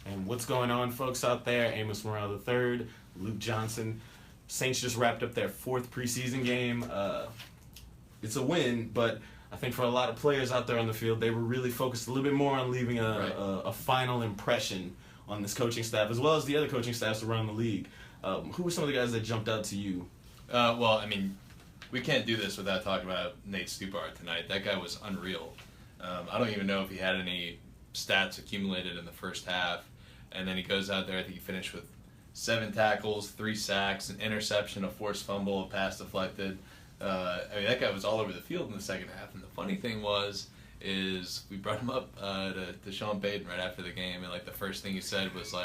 And what's going on, folks out there? Amos III, Luke Johnson. Saints just wrapped up their 4th preseason game. It's a win, but I think for a lot of players out there on the field, they were really focused a little bit more on leaving a final impression on this coaching staff, as well as the other coaching staffs around the league. Who were some of the guys that jumped out to you? We can't do this without talking about Nate Stupar tonight. That guy was unreal. I don't even know if he had any stats accumulated in the first half. And then he goes out there, I think he finished with 7 tackles, 3 sacks, an interception, a forced fumble, a pass deflected. That guy was all over the field in the second half. And the funny thing is we brought him up to Sean Payton right after the game, and the first thing he said was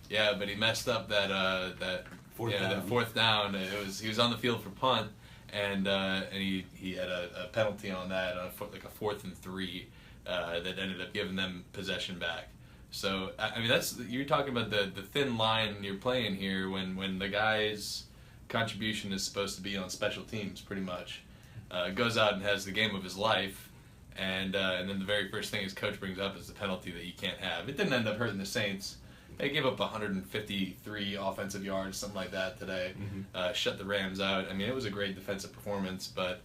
yeah, but he messed up that fourth down. He was on the field for punt, and he had a penalty on that, a 4th and 3 that ended up giving them possession back. So you're talking about the thin line you're playing here when the guy's contribution is supposed to be on special teams pretty much. Goes out and has the game of his life, and then the very first thing his coach brings up is the penalty that you can't have. It didn't end up hurting the Saints. They gave up 153 offensive yards, something like that today. Shut the Rams out. It was a great defensive performance, but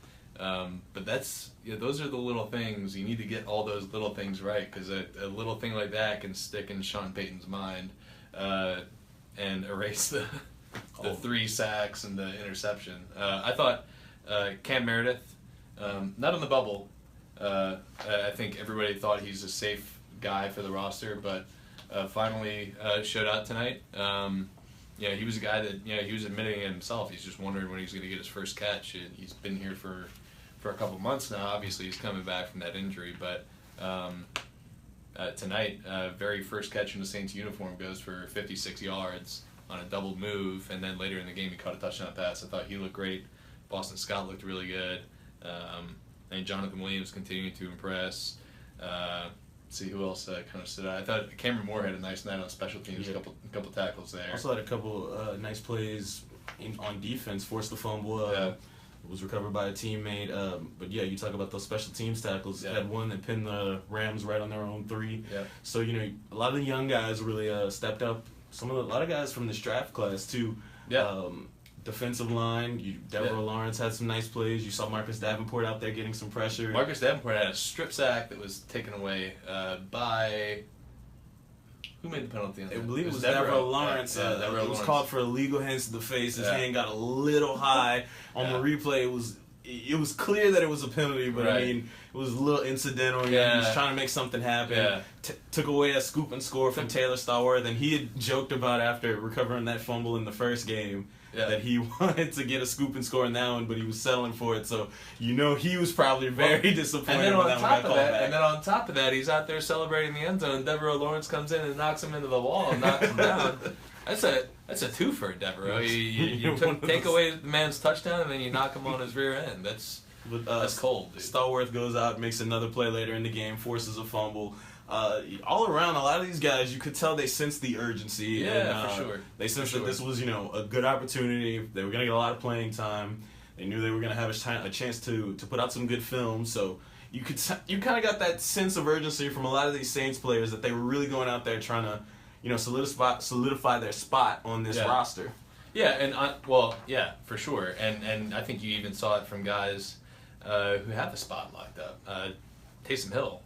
that's those are the little things. You need to get all those little things right, because a little thing like that can stick in Sean Payton's mind and erase the 3 sacks and the interception. I thought Cam Meredith, not on the bubble. I think everybody thought he's a safe guy for the roster, but finally showed out tonight. He was a guy that he was admitting it himself. He's just wondering when he's going to get his first catch. He's been here for a couple months now. Obviously, he's coming back from that injury, but tonight, very first catch in the Saints uniform goes for 56 yards on a double move, and then later in the game he caught a touchdown pass. I thought he looked great. Boston Scott looked really good. And Jonathan Williams continuing to impress. See who else kind of stood out. I thought Cameron Moore had a nice night on special teams. Yeah. A couple tackles there. Also had a couple nice plays on defense. Forced the fumble. Was recovered by a teammate. But you talk about those special teams tackles. Yeah. Had one that pinned the Rams right on their own 3. Yeah. So a lot of the young guys really stepped up. A lot of guys from this draft class too. Yeah. Defensive line, Deborah Lawrence had some nice plays. You saw Marcus Davenport out there getting some pressure. Marcus Davenport had a strip sack that was taken away by... Who made the penalty on that? I believe it was Deborah Lawrence. It was called for illegal hands to the face. His hand got a little high. On the replay, it was clear that it was a penalty, but it was a little incidental. He was trying to make something happen. Yeah. Took away a scoop and score from Taylor Stallworth, and he had joked about after recovering that fumble in the first game that he wanted to get a scoop and score in that one, but he was settling for it. So he was probably very disappointed. And then on top of that, he's out there celebrating the end zone. Deborah Lawrence comes in and knocks him into the wall and knocks him down. That's a twofer, Deborah. You take away the man's touchdown and then you knock him on his rear end. That's cold, dude. Stallworth goes out, makes another play later in the game, forces a fumble. All around, a lot of these guys, you could tell they sensed the urgency. Yeah, for sure. They sensed that this was, a good opportunity. They were going to get a lot of playing time. They knew they were going to have a chance to put out some good film. So you kind of got that sense of urgency from a lot of these Saints players that they were really going out there trying to, solidify their spot on this roster. Yeah, and for sure. And I think you even saw it from guys who have the spot locked up. Taysom Hill,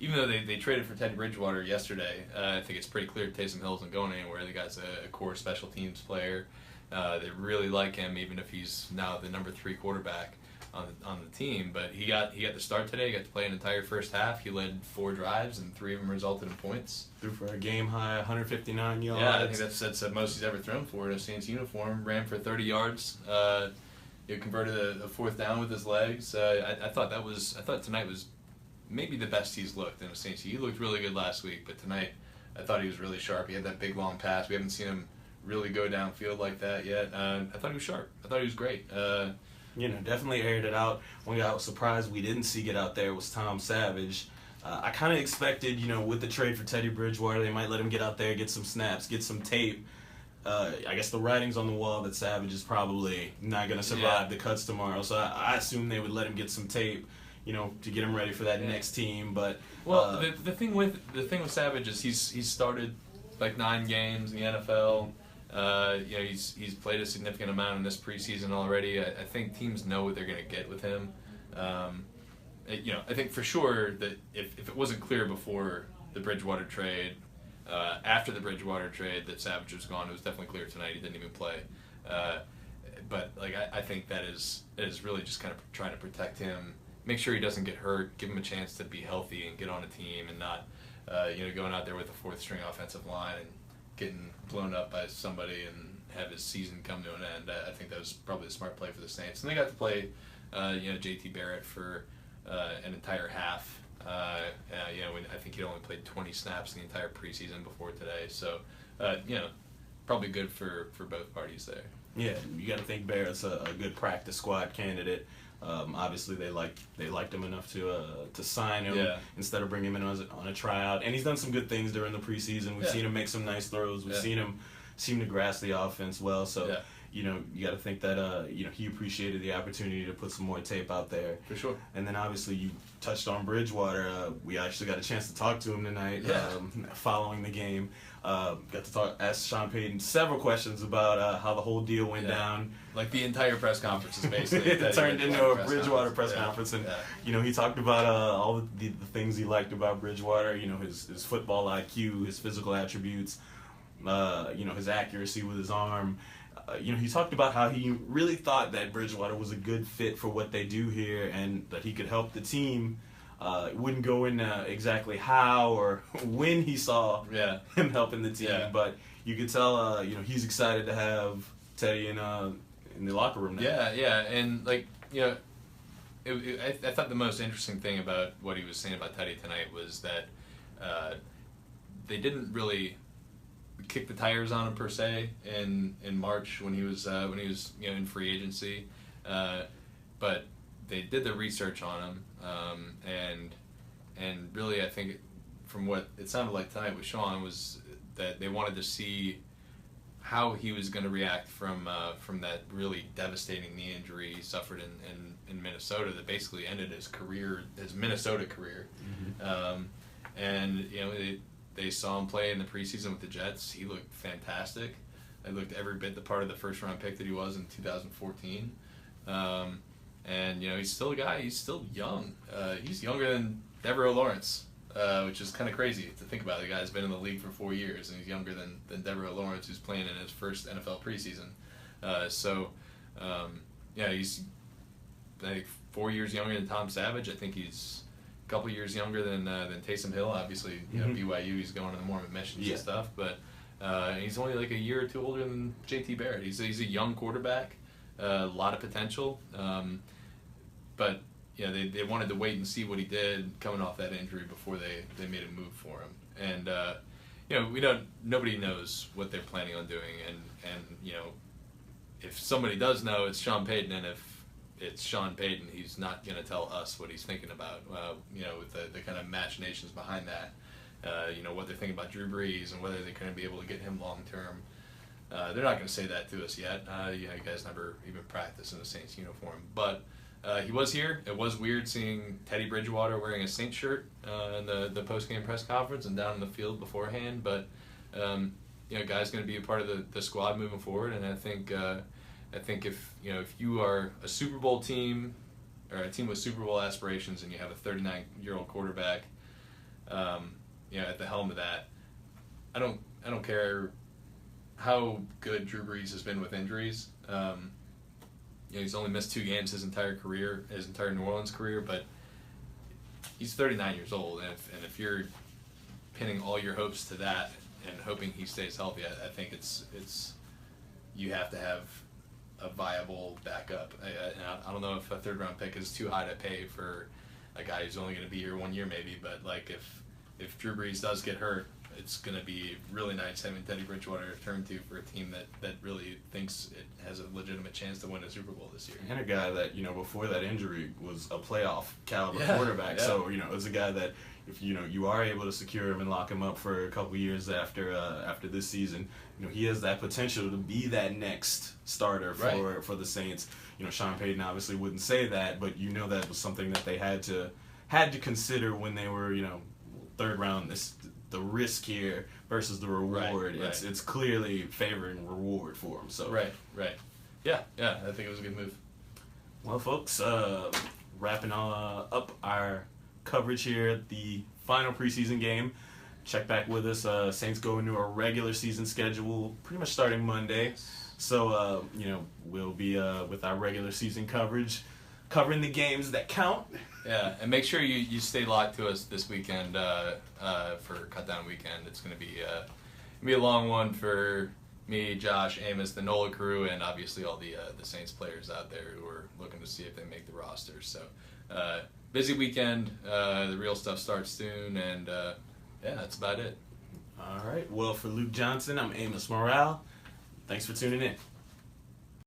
even though they traded for Teddy Bridgewater yesterday, I think it's pretty clear Taysom Hill isn't going anywhere. The guy's a core special teams player. They really like him, even if he's now the number 3 quarterback on the team. But he got the start today. He got to play an entire first half. He led 4 drives, and 3 of them resulted in points. Threw for a game high 159 yards. Yeah, I think that's the most he's ever thrown for in a Saints uniform. Ran for 30 yards. He converted a 4th down with his legs. I thought tonight was maybe the best he's looked in a Saints. He looked really good last week, but tonight I thought he was really sharp. He had that big long pass. We haven't seen him really go downfield like that yet. I thought he was sharp. I thought he was great. Definitely aired it out. One guy I was surprised we didn't see get out there was Tom Savage. I kind of expected, with the trade for Teddy Bridgewater, they might let him get out there, get some snaps, get some tape. I guess the writing's on the wall that Savage is probably not going to survive the cuts tomorrow, so I assume they would let him get some tape. to get him ready for that next team. But well, the thing with Savage is he's started like 9 games in the NFL. He's played a significant amount in this preseason already. I think teams know what they're going to get with him. I think for sure that if it wasn't clear before the Bridgewater trade, after the Bridgewater trade that Savage was gone, it was definitely clear tonight he didn't even play. But I think that is really just kind of trying to protect him, make sure he doesn't get hurt, give him a chance to be healthy and get on a team, and not going out there with a 4th string offensive line and getting blown up by somebody and have his season come to an end. I think that was probably a smart play for the Saints, and they got to play JT Barrett for an entire half. I think he only played 20 snaps in the entire preseason before today, so probably good for both parties there. Yeah, you got to think Barrett's a good practice squad candidate. Obviously, they liked him enough to sign him instead of bringing him in on a tryout. And he's done some good things during the preseason. We've seen him make some nice throws. We've seen him seem to grasp the offense well. So you got to think that he appreciated the opportunity to put some more tape out there. For sure. And then obviously you touched on Bridgewater. We actually got a chance to talk to him tonight following the game. Got to ask Sean Payton several questions about how the whole deal went down. Like the entire press conference is basically it turned into a Bridgewater press conference, and he talked about all the things he liked about Bridgewater. His football IQ, his physical attributes, his accuracy with his arm. He talked about how he really thought that Bridgewater was a good fit for what they do here, and that he could help the team. Wouldn't go into exactly how or when he saw him helping the team, but you could tell he's excited to have Teddy in the locker room now. And I thought the most interesting thing about what he was saying about Teddy tonight was that they didn't really kick the tires on him per se in March when he was in free agency, but they did the research on him, and really I think from what it sounded like tonight with Sean was that they wanted to see how he was going to react from that really devastating knee injury he suffered in Minnesota that basically ended his Minnesota career. And they saw him play in the preseason with the Jets. He looked fantastic. He looked every bit the part of the first-round pick that he was in 2014. And he's still a guy. He's still young. He's younger than Devereaux Lawrence, which is kind of crazy to think about. The guy's been in the league for 4 years, and he's younger than Devereaux Lawrence, who's playing in his first NFL preseason. He's I think 4 years younger than Tom Savage. I think he's a couple years younger than Taysom Hill. Obviously, BYU, he's going on the Mormon missions and stuff, but he's only like a year or two older than JT Barrett. He's a young quarterback, a lot of potential. But they wanted to wait and see what he did coming off that injury before they made a move for him. And nobody knows what they're planning on doing. And if somebody does know, it's Sean Payton. And if it's Sean Payton, he's not going to tell us what he's thinking about. With the kind of machinations behind that. What they're thinking about Drew Brees and whether they're going to be able to get him long term. They're not going to say that to us yet. You guys never even practiced in a Saints uniform, but. He was here. It was weird seeing Teddy Bridgewater wearing a Saints shirt in the post-game press conference and down in the field beforehand. But guy's going to be a part of the squad moving forward. And I think if you are a Super Bowl team or a team with Super Bowl aspirations and you have a 39-year-old quarterback, at the helm of that, I don't care how good Drew Brees has been with injuries. He's only missed 2 games his entire New Orleans career, but he's 39 years old, and if you're pinning all your hopes to that and hoping he stays healthy, I think it's you have to have a viable backup. I don't know if a 3rd-round pick is too high to pay for a guy who's only going to be here 1 year maybe, but like if Drew Brees does get hurt, it's going to be really nice having Teddy Bridgewater turn to for a team that really thinks it has a legitimate chance to win a Super Bowl this year. And a guy that, before that injury was a playoff caliber Yeah, quarterback. yeah. So, it's a guy that if, you are able to secure him and lock him up for a couple years after this season, he has that potential to be that next starter for the Saints. Sean Payton obviously wouldn't say that, but that was something that they had to consider when they were, third round. The risk here versus the reward. Right. It's clearly favoring reward for him. So Right. Yeah, I think it was a good move. Well, folks, wrapping up our coverage here at the final preseason game. Check back with us. Saints go into a regular season schedule pretty much starting Monday. So, we'll be with our regular season coverage, covering the games that count. Yeah, and make sure you stay locked to us this weekend for Cut Down Weekend. It's going to be a long one for me, Josh, Amos, the NOLA crew, and obviously all the Saints players out there who are looking to see if they make the roster. So, busy weekend. The real stuff starts soon, and that's about it. All right. Well, for Luke Johnson, I'm Amos Morale. Thanks for tuning in.